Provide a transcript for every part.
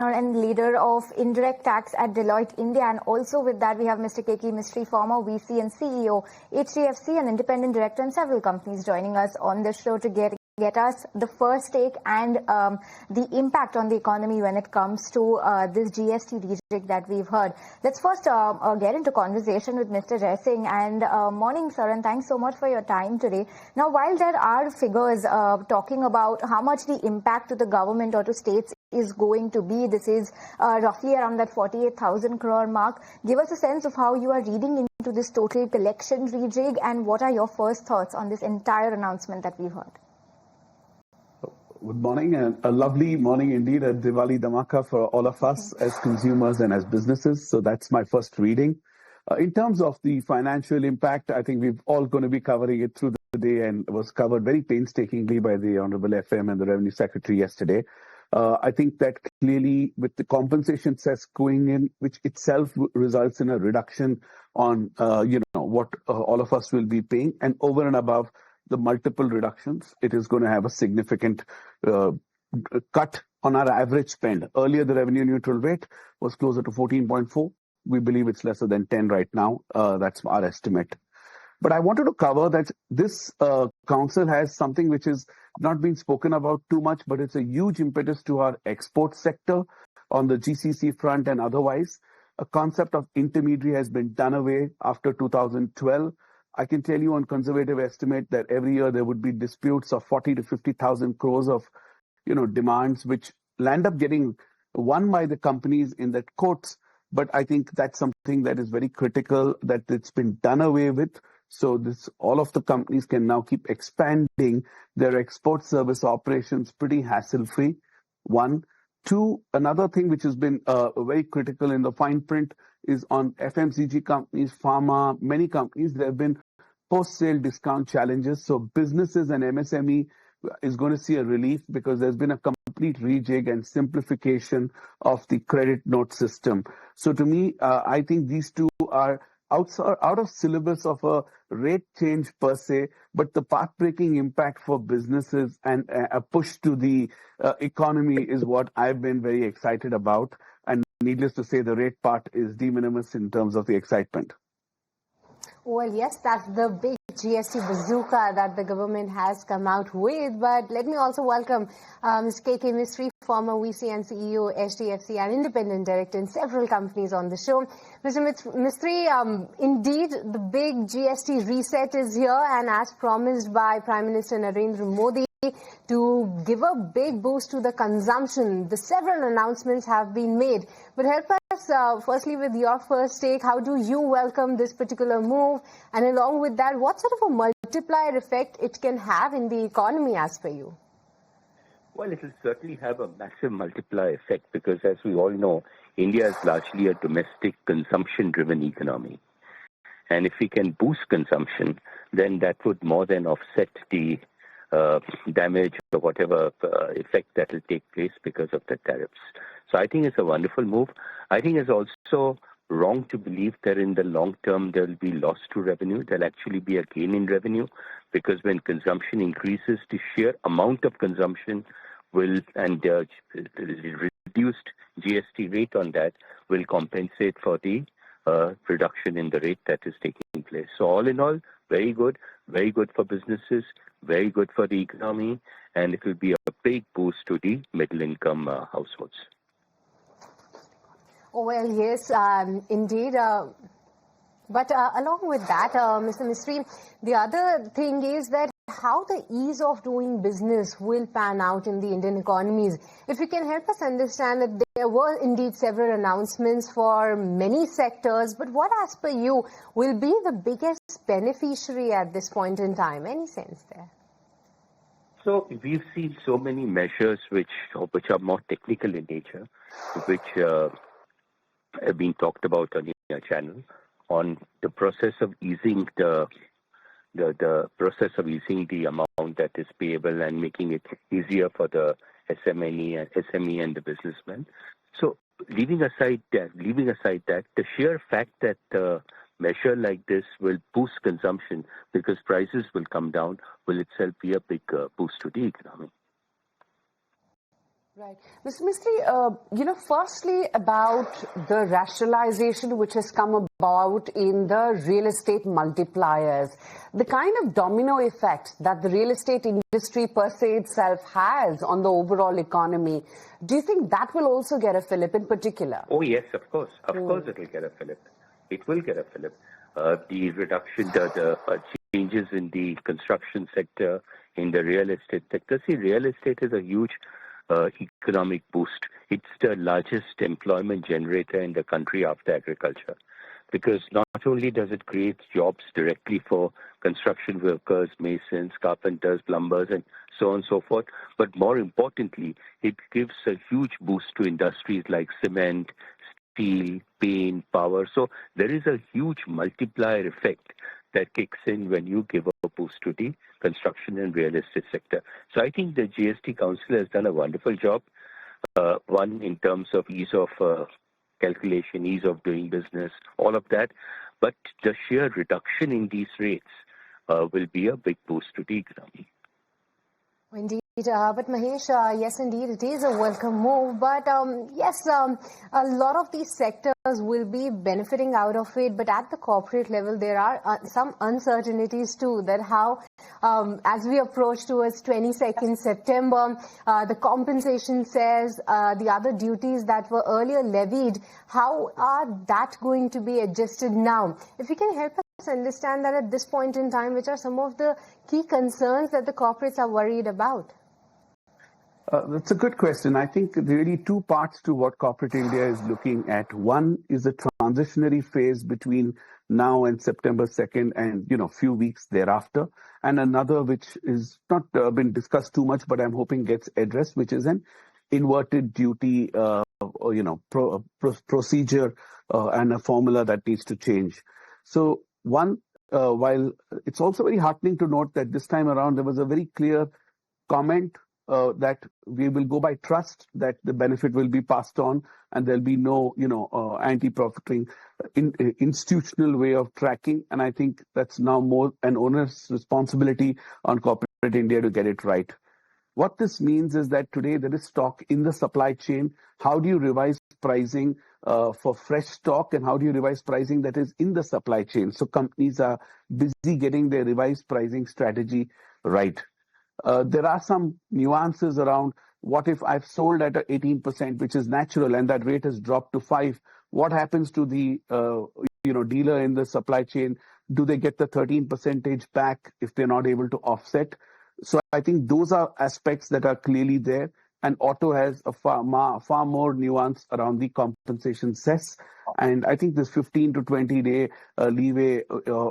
And leader of indirect tax at Deloitte India, and also with that we have Mr. Keki Mistry, former VC and CEO, HDFC, and independent director in several companies, joining us on the show to get us the first take and the impact on the economy when it comes to this GST rejig that we've heard. Let's first get into conversation with Mr. Jaising. And morning, sir, and thanks so much for your time today. Now, while there are figures talking about how much the impact to the government or to states is going to be, this is roughly around that 48,000 crore mark. Give us a sense of how you are reading into this total collection rejig, and what are your first thoughts on this entire announcement that we've heard? Good morning, and a lovely morning indeed, a Diwali Dhamaka for all of us as consumers and as businesses. So that's my first reading. In terms of the financial impact, I think we're all going to be covering it through the day, and it was covered very painstakingly by the Honorable FM and the Revenue Secretary yesterday. I think that clearly with the compensation cess going in, which itself results in a reduction on, what all of us will be paying, and over and above the multiple reductions, it is going to have a significant cut on our average spend. Earlier, the revenue neutral rate was closer to 14.4. We believe it's lesser than 10 right now. That's our estimate. But I wanted to cover that this council has something which is not being spoken about too much, but it's a huge impetus to our export sector on the GCC front and otherwise. A concept of intermediary has been done away after 2012. I can tell you on conservative estimate that every year there would be disputes of 40 to 50,000 crores of, demands, which land up getting won by the companies in the courts. But I think that's something that is very critical, that it's been done away with. So all of the companies can now keep expanding their export service operations pretty hassle-free. One. Two, another thing which has been very critical in the fine print is on FMCG companies, pharma, many companies, there have been post-sale discount challenges. So businesses and MSME is going to see a relief because there's been a complete rejig and simplification of the credit note system. So to me, I think these two are out of syllabus of a rate change per se, but the path-breaking impact for businesses and a push to the economy is what I've been very excited about. And needless to say, the rate part is de minimis in terms of the excitement. Well, yes, that's the big GST bazooka that the government has come out with. But let me also welcome Ms. Keki Mistry, former VC and CEO, HDFC, and independent director in several companies on the show. Mr. Mistry, indeed, the big GST reset is here, and as promised by Prime Minister Narendra Modi, to give a big boost to the consumption. The several announcements have been made. But help us firstly with your first take. How do you welcome this particular move? And along with that, what sort of a multiplier effect it can have in the economy as per you? Well, it will certainly have a massive multiplier effect because, as we all know, India is largely a domestic consumption-driven economy. And if we can boost consumption, then that would more than offset the damage or whatever effect that will take place because of the tariffs. So I think it's a wonderful move. I think it's also wrong to believe that in the long term there will be loss to revenue. There'll actually be a gain in revenue because when consumption increases, the sheer amount of consumption will, and reduced GST rate on that will compensate for the reduction in the rate that is taking place. So all in all, very good for businesses, very good for the economy, and it will be a big boost to the middle income households. Oh, well, yes, indeed. But along with that, Mr. Mistry, the other thing is that how the ease of doing business will pan out in the Indian economies. If you can help us understand that there were indeed several announcements for many sectors, but what, as per you, will be the biggest beneficiary at this point in time? Any sense there? So we've seen so many measures which are more technical in nature, which have been talked about on your channel, on the process of easing the amount that is payable and making it easier for the SME and the businessman. So leaving aside that, the sheer fact that a measure like this will boost consumption because prices will come down will itself be a big boost to the economy. Right. Mr. Mistry, firstly about the rationalization which has come about in the real estate multipliers, the kind of domino effect that the real estate industry per se itself has on the overall economy, do you think that will also get a fillip in particular? Oh, yes, of course. Of course it will get a fillip. It will get a fillip. The reduction, the changes in the construction sector, in the real estate sector. See, real estate is a huge economic boost. It's the largest employment generator in the country after agriculture, because not only does it create jobs directly for construction workers, masons, carpenters, plumbers, and so on and so forth, but more importantly, it gives a huge boost to industries like cement, steel, paint, power. So there is a huge multiplier effect that kicks in when you give a boost to the construction and real estate sector. So I think the GST Council has done a wonderful job, one in terms of ease of calculation, ease of doing business, all of that. But the sheer reduction in these rates will be a big boost to the economy. Indeed, but Mahesh, yes, indeed, it is a welcome move. But yes, a lot of these sectors will be benefiting out of it. But at the corporate level, there are some uncertainties too. That how, as we approach towards 22nd September, the compensation says the other duties that were earlier levied, how are that going to be adjusted now? If you can help us understand that at this point in time, which are some of the key concerns that the corporates are worried about? That's a good question. I think really two parts to what corporate India is looking at. One is a transitionary phase between now and September 2nd and, few weeks thereafter. And another which is not been discussed too much, but I'm hoping gets addressed, which is an inverted duty, procedure and a formula that needs to change. So one, while it's also very heartening to note that this time around there was a very clear comment that we will go by trust, that the benefit will be passed on and there'll be no, anti-profiting institutional way of tracking. And I think that's now more an owner's responsibility on corporate India to get it right. What this means is that today there is stock in the supply chain. How do you revise pricing for fresh stock, and how do you revise pricing that is in the supply chain? So companies are busy getting their revised pricing strategy right. There are some nuances around what if I've sold at 18%, which is natural, and that rate has dropped to 5%. What happens to the dealer in the supply chain? Do they get the 13% back if they're not able to offset? So I think those are aspects that are clearly there. And auto has a far more nuance around the compensation cess. And I think this 15 to 20 day leeway,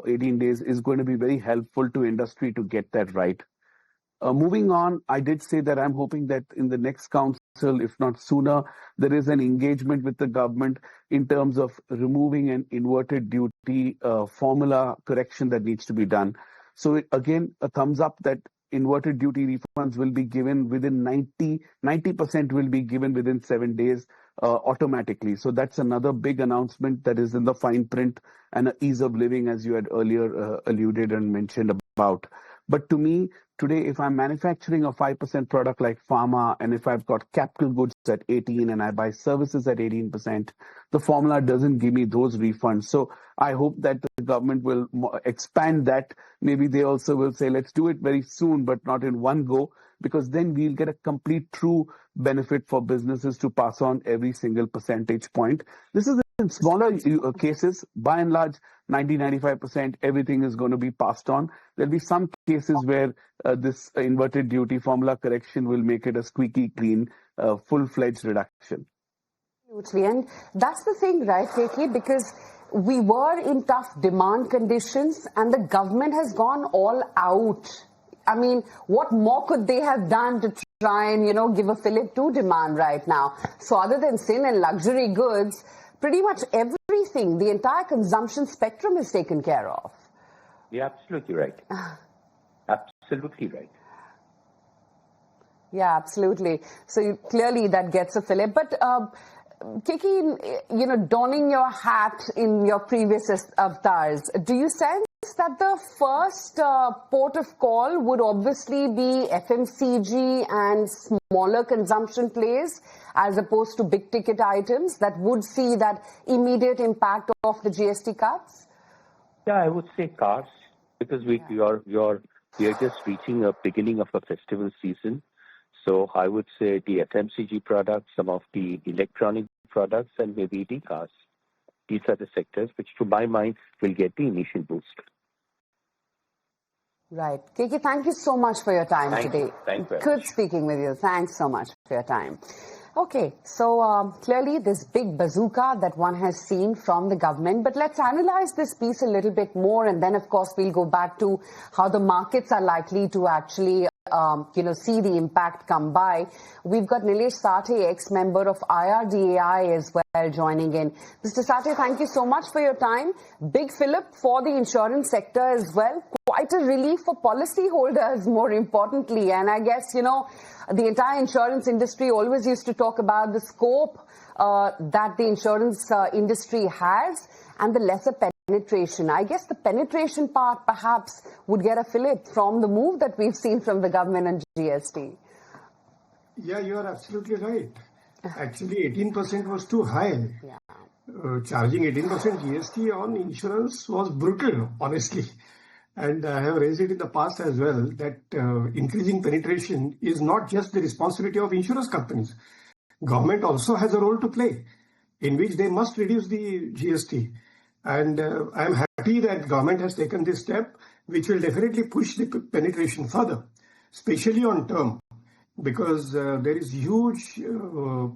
18 days, is going to be very helpful to industry to get that right. Moving on, I did say that I'm hoping that in the next council, if not sooner, there is an engagement with the government in terms of removing an inverted duty formula correction that needs to be done. So again, a thumbs up that inverted duty refunds will be given within 90% will be given within 7 days automatically. So that's another big announcement that is in the fine print, and an ease of living, as you had earlier alluded and mentioned about. But to me, today, if I'm manufacturing a 5% product like pharma, and if I've got capital goods at 18 and I buy services at 18%, the formula doesn't give me those refunds. So I hope that the government will expand that. Maybe they also will say, let's do it very soon, but not in one go, because then we'll get a complete true benefit for businesses to pass on every single percentage point. This is in smaller cases. By and large, 90-95%, everything is going to be passed on. There'll be some cases where this inverted duty formula correction will make it a squeaky clean, full-fledged reduction. Absolutely. And that's the thing, right, Keki? Because we were in tough demand conditions and the government has gone all out. I mean, what more could they have done to try and, give a fillip to demand right now? So other than sin and luxury goods, pretty much everything, the entire consumption spectrum is taken care of. You're absolutely right. Absolutely right. Yeah, absolutely. So clearly that gets a fillip. But Keki, donning your hat in your previous avatars, do you sense that the first port of call would obviously be FMCG and smaller consumption plays as opposed to big ticket items that would see that immediate impact of the GST cuts? Yeah, I would say cars, because we are just reaching a beginning of a festival season. So I would say the FMCG products, some of the electronic products, and maybe the cars. These are the sectors which, to my mind, will get the initial boost. Right. Keki, thank you so much for your time today. Thank you. Good speaking with you. Thanks so much for your time. Okay, so clearly this big bazooka that one has seen from the government, but let's analyze this piece a little bit more, and then of course we'll go back to how the markets are likely to actually see the impact come by. We've got Nilesh Sathe, ex-member of IRDAI as well, joining in. Mr. Sathe, thank you so much for your time. Big fillip for the insurance sector as well. Quite a relief for policyholders, more importantly. And I guess, the entire insurance industry always used to talk about the scope that the insurance industry has and the lesser penetration. I guess the penetration part perhaps would get a fillip from the move that we've seen from the government on GST. Yeah, you are absolutely right. Actually, 18% was too high. Yeah. Charging 18% GST on insurance was brutal, honestly. And I have raised it in the past as well, that increasing penetration is not just the responsibility of insurance companies. Government also has a role to play, in which they must reduce the GST. And I am happy that government has taken this step, which will definitely push the penetration further, especially on term, because there is huge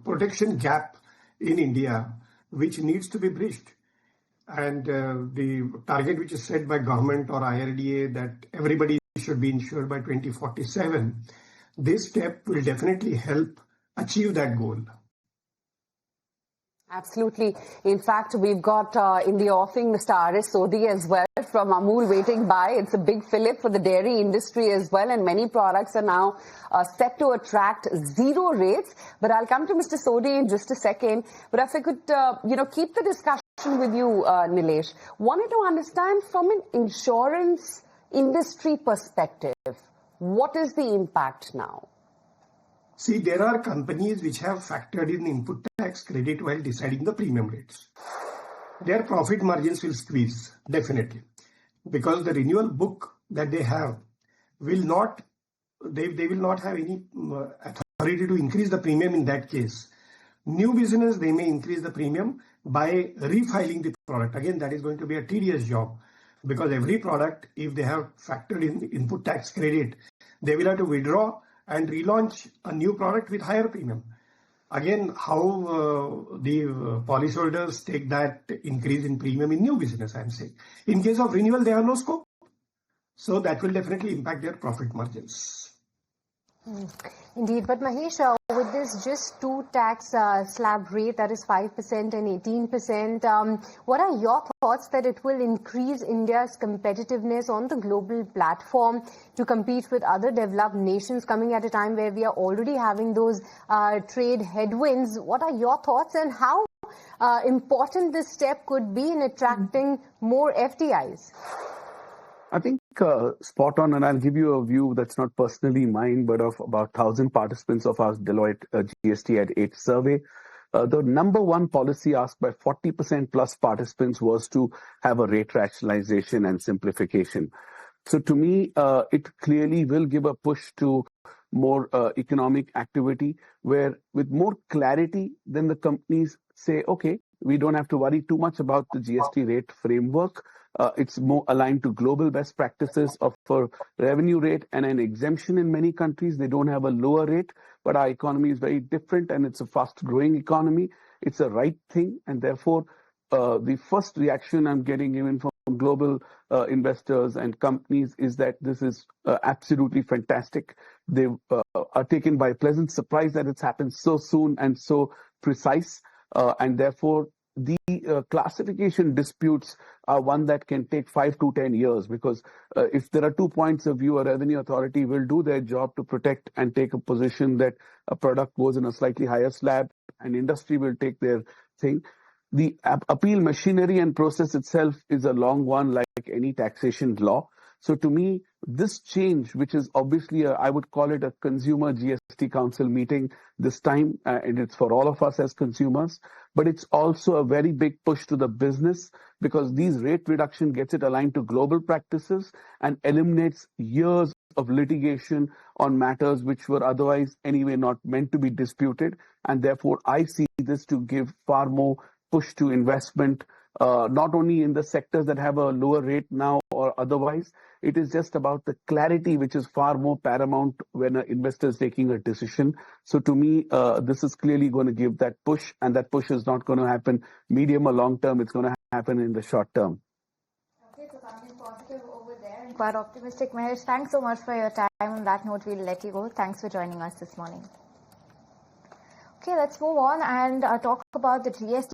protection gap in India, which needs to be bridged. And the target which is set by government or IRDA that everybody should be insured by 2047, this step will definitely help achieve that goal. Absolutely. In fact, we've got in the offing Mr. R.S. Sodhi as well from Amul waiting by. It's a big fillip for the dairy industry as well, and many products are now set to attract zero rates. But I'll come to Mr. Sodhi in just a second. But if I could, keep the discussion with you, Nilesh. Wanted to understand from an insurance industry perspective, what is the impact now? See, there are companies which have factored in input tax credit while deciding the premium rates. Their profit margins will squeeze, definitely, because the renewal book that they have will not, they will not have any authority to increase the premium in that case. New business, they may increase the premium by refiling the product. Again, that is going to be a tedious job, because every product, if they have factored in the input tax credit, they will have to withdraw and relaunch a new product with higher premium. Again, how the policyholders take that increase in premium in new business, I'm saying. In case of renewal, they have no scope. So that will definitely impact their profit margins. Indeed. But Mahesh, with this just two tax slab rate, that is 5% and 18%, what are your thoughts that it will increase India's competitiveness on the global platform to compete with other developed nations coming at a time where we are already having those trade headwinds? What are your thoughts, and how important this step could be in attracting more FDIs? I think spot on, and I'll give you a view that's not personally mine, but of about 1,000 participants of our Deloitte GST at 8 survey. The number one policy asked by 40% plus participants was to have a rate rationalization and simplification. So to me, it clearly will give a push to more economic activity, where with more clarity, then the companies say, okay, we don't have to worry too much about the GST rate framework. It's more aligned to global best practices of a revenue rate and an exemption in many countries. They don't have a lower rate, but our economy is very different and it's a fast growing economy. It's a right thing. And therefore, the first reaction I'm getting even from global investors and companies is that this is absolutely fantastic. They are taken by pleasant surprise that it's happened so soon and so precise. And therefore, the classification disputes are one that can take 5 to 10 years, because if there are 2 points of view, a revenue authority will do their job to protect and take a position that a product goes in a slightly higher slab, and industry will take their thing. The appeal machinery and process itself is a long one, like any taxation law. So to me, this change, which is obviously, I would call it a consumer GST council meeting this time, and it's for all of us as consumers, but it's also a very big push to the business because these rate reduction gets it aligned to global practices and eliminates years of litigation on matters which were otherwise anyway not meant to be disputed. And therefore, I see this to give far more push to investment, not only in the sectors that have a lower rate now or otherwise. It is just about the clarity, which is far more paramount when an investor is taking a decision. So to me, this is clearly going to give that push, and that push is not going to happen medium or long term. It's going to happen in the short term. Okay, so something positive over there and quite optimistic. Mahesh, thanks so much for your time. On that note, we'll let you go. Thanks for joining us this morning. Okay, let's move on and talk about the GST